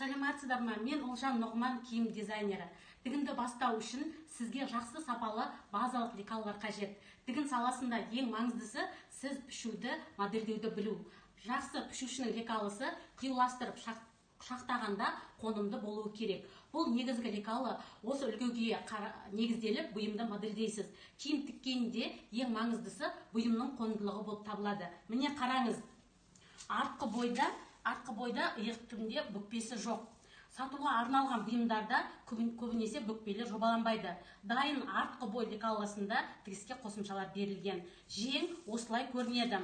Саламатсыздар ма? Мен Олжан Нұғман, киім дизайнері. Тігінді бастау үшін сізге жақсы сапалы базалық лекалалар қажет. Тігін саласында ең маңыздысы сіз пішуді, модельдеуді білу. Жақсы пішушінің лекалысы қиюластырып шақтағанда қонымды болуы керек. Бұл негізгі лекалы осы үлгіге негізделіп бұйымды модельдейсіз. Киім тіккенде ең маңыздысы бұйымның қондылығы болып табылады. Міне қараңыз, артқы бойда иық түбінде бүкпесі жоқ. Сатуға арналған бұйымдарда көбінесе бүкпелер жобаланбайды. Дайын артқы бой лекаласында тігіске қосымшалар берілген. Жең осылай көрінеді.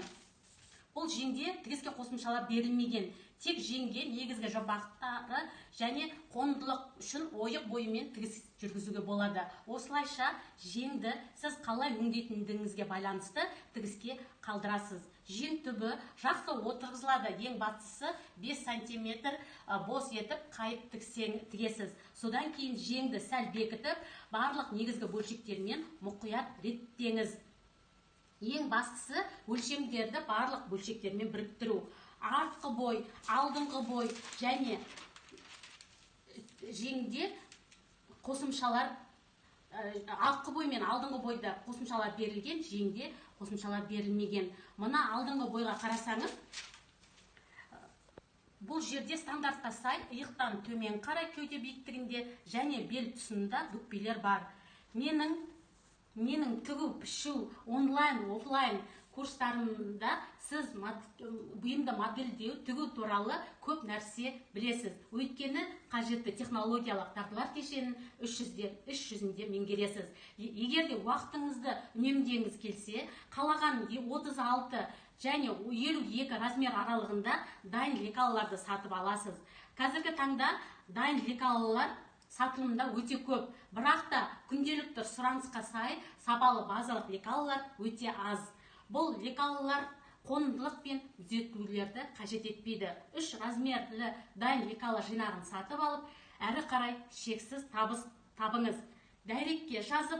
Бұл жеңде тігіске қосымшалар берілмеген. Тек жеңге негізгі жабақтары және қондылық үшін ойық бойымен тігіс жүргізуге болады. Осылайша жеңді сіз қалай өңдейтіндігіңізге байланысты тігіске қалдырасыз. Жең түбі жақсы отырғызылады. Ең бастысы 5 см бос етіп қайып тігесіз. Содан кейін жеңді сәл бекітіп, барлық негізгі бөлшектермен мұқият реттеңіз. Ең бастысы өлшемдерді барлық бөлшектермен біріктіру. Артқы бой, алдыңғы бой және жеңде қосымшалар, артқы бой мен алдыңғы бойда қосымшалар берілген, жеңде қосымшалар берілмеген. Мына алдыңғы бойға қарасаңыз, бұл жерде стандартқа сай иықтан төмен қарай кеуде биіктігінде және бел тұсында бүкпелер бар. Менің тігу, пішу, онлайн, офлайн курстарымда сіз бұйымды модельдеу, тігу туралы көп нәрсе білесіз. Өйткені қажетті технологиялық дағдылар кешенін іс жүзінде меңгересіз. Егер де уақытыңызды үнемдегіңіз келсе, қалаған 36 және 52 размер аралығында дайын лекалаларды сатып аласыз. Қазіргі таңда дайын лекалалар сатылымда өте көп, бірақ та күнделікті сұранысқа сай сапалы базалық лекалалар өте аз. Бұл лекалалар қондылық пен түзетулерді қажет етпейді. 3 размерлі дайын лекала жинағын сатып алып, әрі қарай шексіз табыс табыңыз. Дайректке жазып,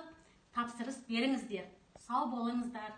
тапсырыс беріңіздер. Сау болыңыздар.